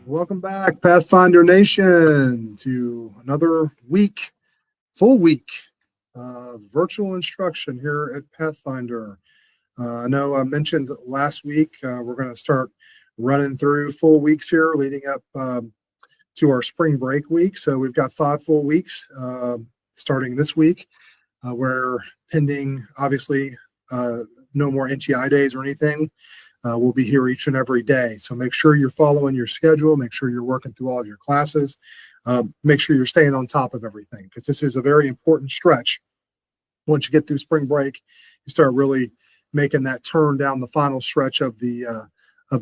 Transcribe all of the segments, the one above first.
Welcome back, Pathfinder Nation, to another week, full week of virtual instruction here at Pathfinder. I know I mentioned last week we're going to start running through full weeks here leading up to our spring break week. So we've got 5 full weeks starting this week. We're pending, obviously, no more NTI days or anything. We'll be here each and every day. So make sure you're following your schedule. Make sure you're working through all of your classes. Make sure you're staying on top of everything, because this is a very important stretch. Once you get through spring break, you start really making that turn down the final stretch of the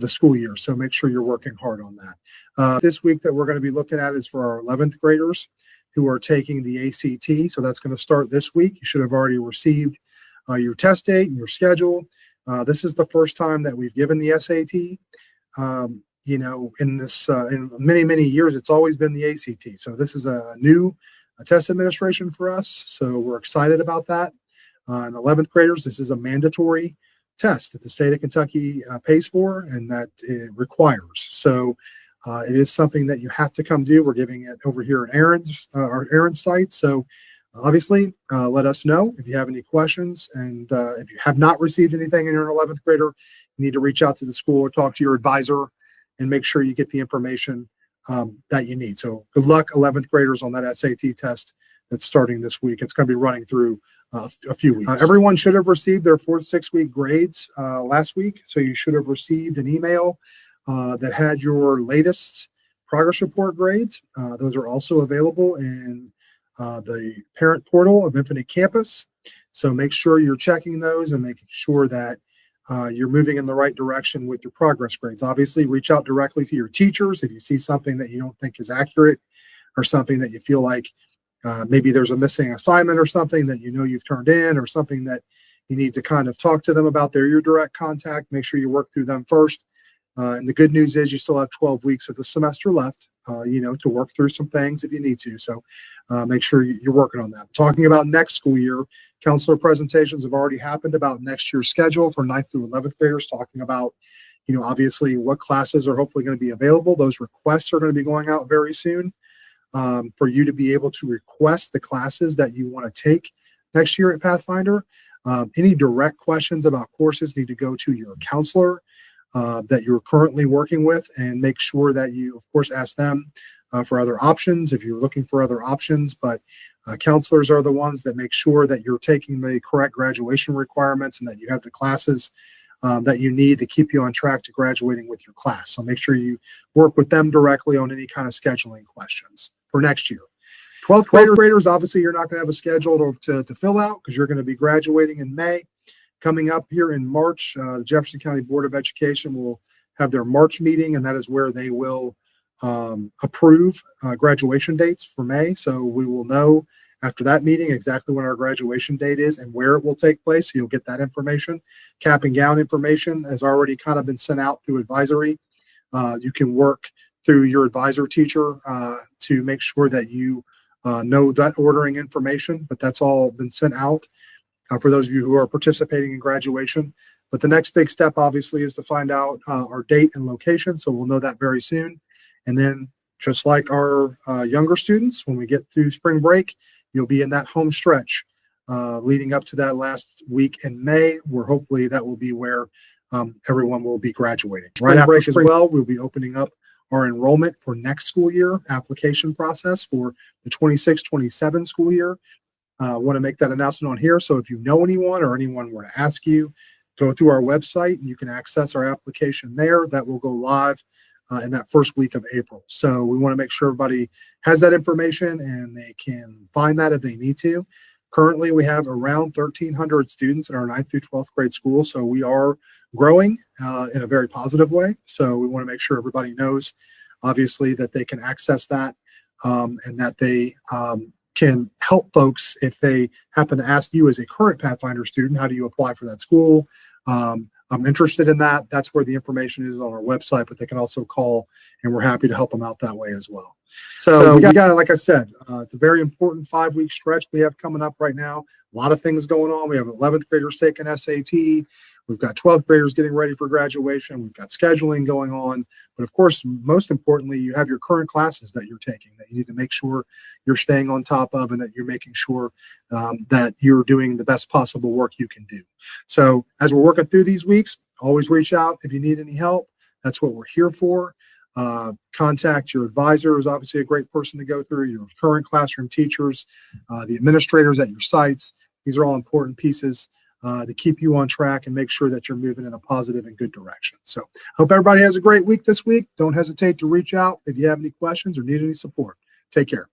school year. So make sure you're working hard on that. This week that we're going to be looking at is for our 11th graders who are taking the ACT. So that's going to start this week. You should have already received your test date and your schedule. This is the first time that we've given the SAT. In many years, it's always been the ACT. So this is a new test administration for us. So we're excited about that. And 11th graders, this is a mandatory test that the state of Kentucky pays for and that it requires. So it is something that you have to come do. We're giving it over here at our Aaron's site. So obviously, let us know if you have any questions. And if you have not received anything and you're an 11th grader, you need to reach out to the school or talk to your advisor and make sure you get the information that you need. So good luck, 11th graders, on that SAT test that's starting this week. It's going to be running through a few weeks. Everyone should have received their 4th 6-week grades last week. So you should have received an email that had your latest progress report grades. Those are also available in the parent portal of Infinite Campus. So make sure you're checking those and making sure that you're moving in the right direction with your progress grades. Obviously, reach out directly to your teachers if you see something that you don't think is accurate or something that you feel like maybe there's a missing assignment or something that you know you've turned in, or something that you need to kind of talk to them about. They're your direct contact. Make sure you work through them first. And the good news is you still have 12 weeks of the semester left, to work through some things if you need to. So make sure you're working on that. Talking about next school year, counselor presentations have already happened about next year's schedule for 9th through 11th graders, talking about, obviously what classes are hopefully going to be available. Those requests are going to be going out very soon for you to be able to request the classes that you want to take next year at Pathfinder. Any direct questions about courses need to go to your counselor that you're currently working with, and make sure that you, of course, ask them for other options if you're looking for other options. But counselors are the ones that make sure that you're taking the correct graduation requirements and that you have the classes that you need to keep you on track to graduating with your class. So make sure you work with them directly on any kind of scheduling questions for next year. 12th graders, obviously, you're not going to have a schedule to fill out because you're going to be graduating in May. Coming up here in March, the Jefferson County Board of Education will have their March meeting, and that is where they will approve graduation dates for May. So we will know after that meeting exactly when our graduation date is and where it will take place. So you'll get that information. Cap and gown information has already kind of been sent out through advisory. You can work through your advisor teacher to make sure that you know that ordering information, but that's all been sent out for those of you who are participating in graduation. But the next big step, obviously, is to find out our date and location. So we'll know that very soon. And then just like our younger students, when we get through spring break, you'll be in that home stretch leading up to that last week in May, where hopefully that will be where everyone will be graduating. Right after spring as well, we'll be opening up our enrollment for next school year application process for the 26-27 school year. I want to make that announcement on here. So if you know anyone or anyone were to ask you, go through our website and you can access our application there. That will go live in that first week of April. So we want to make sure everybody has that information and they can find that if they need to. Currently, we have around 1,300 students in our 9th through 12th grade school. So we are growing in a very positive way. So we want to make sure everybody knows, obviously, that they can access that and that they can help folks if they happen to ask you as a current Pathfinder student, how do you apply for that school? I'm interested in that. That's where the information is on our website, but they can also call and we're happy to help them out that way as well. So we got, like I said, it's a very important 5-week stretch we have coming up right now. A lot of things going on. We have 11th graders taking SAT. We've got 12th graders getting ready for graduation. We've got scheduling going on. But of course, most importantly, you have your current classes that you're taking that you need to make sure you're staying on top of, and that you're making sure that you're doing the best possible work you can do. So as we're working through these weeks, always reach out if you need any help. That's what we're here for. Contact your advisor is obviously a great person to go through, your current classroom teachers, the administrators at your sites. These are all important pieces to keep you on track and make sure that you're moving in a positive and good direction. So hope everybody has a great week this week. Don't hesitate to reach out if you have any questions or need any support. Take care.